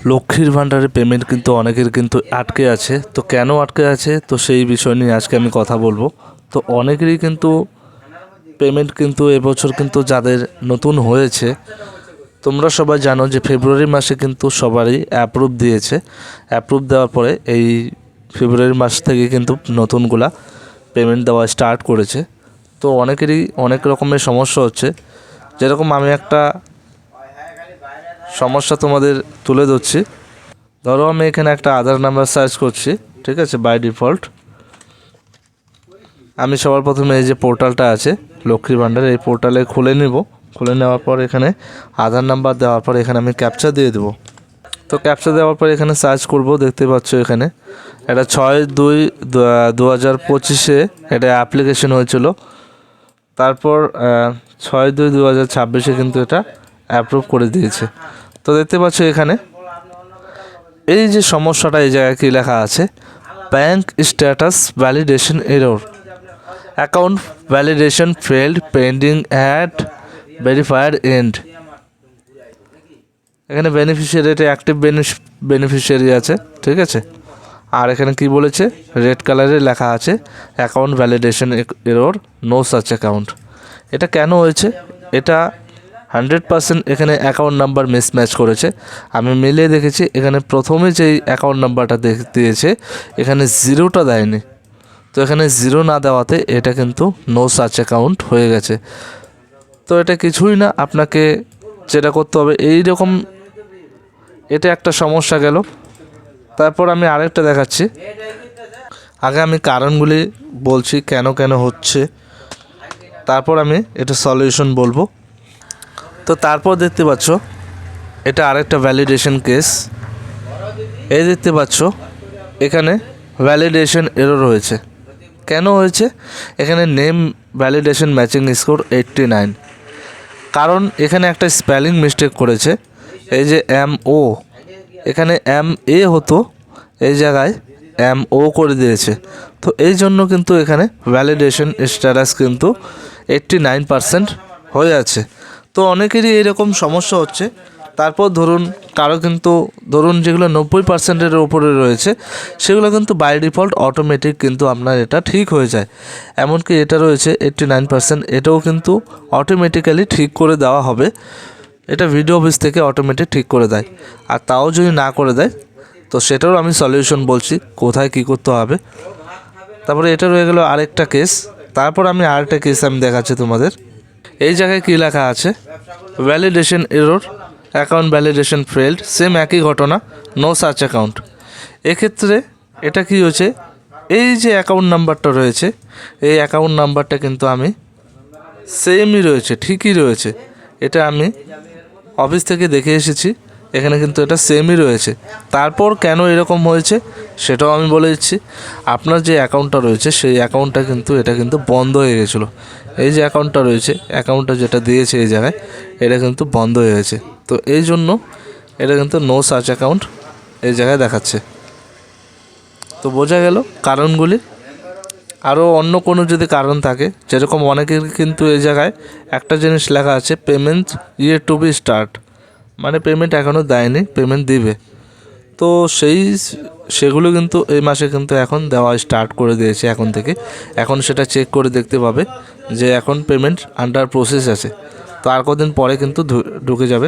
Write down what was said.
লক্ষ্মীর ভাণ্ডারের পেমেন্ট কিন্তু অনেকের কিন্তু আটকে আছে। তো কেন আটকে আছে, তো সেই বিষয় নিয়ে আজকে আমি কথা বলবো। তো অনেকেরই কিন্তু পেমেন্ট কিন্তু এবছর কিন্তু যাদের নতুন হয়েছে, তোমরা সবাই জানো যে ফেব্রুয়ারি মাসে কিন্তু সবারই অ্যাপ্রুভ দিয়েছে। অ্যাপ্রুভ দেওয়ার পরে এই ফেব্রুয়ারি মাস থেকে কিন্তু নতুনগুলা পেমেন্ট দেওয়া স্টার্ট করেছে। তো অনেকেরই অনেক রকমের সমস্যা হচ্ছে। যেরকম আমি একটা সমস্যা তোমাদের তুলে ধরছি। ধরো আমি এখানে একটা আধার নাম্বার সার্চ করছি, ঠিক আছে, বাই ডিফল্ট। আমি সবার প্রথমে এই যে পোর্টালটা আছে লক্ষ্মীর ভাণ্ডার, এই পোর্টালে খুলে নিব। খুলে নেওয়ার পর এখানে আধার নাম্বার দেওয়ার পর এখানে আমি ক্যাপচা দিয়ে দেবো। তো ক্যাপচা দেওয়ার পর এখানে সার্চ করব, দেখতে পাচ্ছ এখানে এটা 6/2/2025 এটা অ্যাপ্লিকেশন হয়েছিল। তারপর 6/2/2026 কিন্তু এটা অ্যাপ্রুভ করে দিয়েছে। তো দেখতে পাচ্ছ এখানে এই যে সমস্যাটা, এই জায়গায় কী লেখা আছে, bank status validation error, account validation failed pending at verifier end. এখানে বেনিফিশিয়ারিতে অ্যাক্টিভ বেনিফিশিয়ারি আছে, ঠিক আছে। আর এখানে কি বলেছে, রেড কালারে লেখা আছে account validation error, no such account. এটা কেন হয়েছে? এটা 100% এখানে অ্যাকাউন্ট নাম্বার মিসম্যাচ করেছে। আমি মিলিয়ে দেখেছি, এখানে প্রথমে যেই অ্যাকাউন্ট নাম্বারটা দিয়েছে এখানে জিরোটা দেয়নি। তো এখানে জিরো না দেওয়াতে এটা কিন্তু নো সাচ অ্যাকাউন্ট হয়ে গেছে। তো এটা কিছুই না, আপনাকে যেটা করতে হবে এইরকম, এটা একটা সমস্যা গেল। তারপর আমি আরেকটা দেখাচ্ছি। আগে আমি কারণগুলি বলছি কেন কেন হচ্ছে, তারপর আমি এটা সলিউশন বলবো। তো তারপর দেখতে পাচ্ছ এটা আরেকটা ভ্যালিডেশন কেস। এই দেখতে পাচ্ছ এখানে ভ্যালিডেশন এরর হয়েছে। কেন হয়েছে? এখানে নেম ভ্যালিডেশন ম্যাচিং স্কোর 89। কারণ এখানে একটা স্পেলিং মিস্টেক করেছে। এই যে MO, এখানে MA হতো, এই জায়গায় MO করে দিয়েছে। তো এই জন্য কিন্তু এখানে ভ্যালিডেশন স্ট্যাটাস কিন্তু 89% হয়ে আছে। তো অনেকেরই এরকম সমস্যা হচ্ছে। তারপর ধরুন কারো কিন্তু ধরুন যেগুলো 90%-এর ওপরে রয়েছে সেগুলো কিন্তু বাই ডিফল্ট অটোমেটিক কিন্তু আপনার এটা ঠিক হয়ে যায়। এমনকি এটা রয়েছে 89%, এটাও কিন্তু অটোমেটিক্যালি ঠিক করে দেওয়া হবে। এটা ভিডিও অফিস থেকে অটোমেটিক ঠিক করে দেয়। আর তাও যদি না করে দেয় তো সেটারও আমি সলিউশন বলছি কোথায় কী করতে হবে। তারপরে এটা রয়ে গেল আরেকটা কেস। তারপর আমি আরেকটা কেস আমি দেখাচ্ছি তোমাদের। এই জায়গায় কী লেখা আছে, validation error, account validation failed, same একই ঘটনা, নো সাচ অ্যাকাউন্ট। এক্ষেত্রে এটা কি হয়েছে, এই যে অ্যাকাউন্ট নাম্বারটা রয়েছে এই অ্যাকাউন্ট নাম্বারটা কিন্তু আমি সেমই রয়েছে, ঠিকই রয়েছে। এটা আমি অফিস থেকে দেখে এসেছি, এখানে কিন্তু এটা সেমই রয়েছে। তারপর কেন এরকম হয়েছে সেটাও আমি বলে দিচ্ছি। আপনার যে অ্যাকাউন্টটা রয়েছে সেই অ্যাকাউন্টটা কিন্তু এটা কিন্তু বন্ধ হয়ে গেছিলো। এই যে অ্যাকাউন্টটা রয়েছে, অ্যাকাউন্টটা যেটা দিয়েছে এই জায়গায়, এটা কিন্তু বন্ধ হয়ে গেছে। তো এই জন্য এটা কিন্তু নো সার্চ অ্যাকাউন্ট এই জায়গায় দেখাচ্ছে। তো বোঝা গেল কারণগুলি। আরও অন্য কোনো যদি কারণ থাকে, যেরকম অনেকের কিন্তু এই জায়গায় একটা জিনিস লেখা আছে, পেমেন্ট টু বি স্টার্ট, মানে পেমেন্ট এখনও দেয়নি, পেমেন্ট দিবে। তো সেগুলো কিন্তু এই মাসে কিন্তু এখন দেওয়া স্টার্ট করে দিয়েছে এখন থেকে। এখন সেটা চেক করে দেখতে পাবে যে এখন পেমেন্ট আন্ডার প্রসেস আছে। তো আর কদিন পরে কিন্তু ঢুকে যাবে।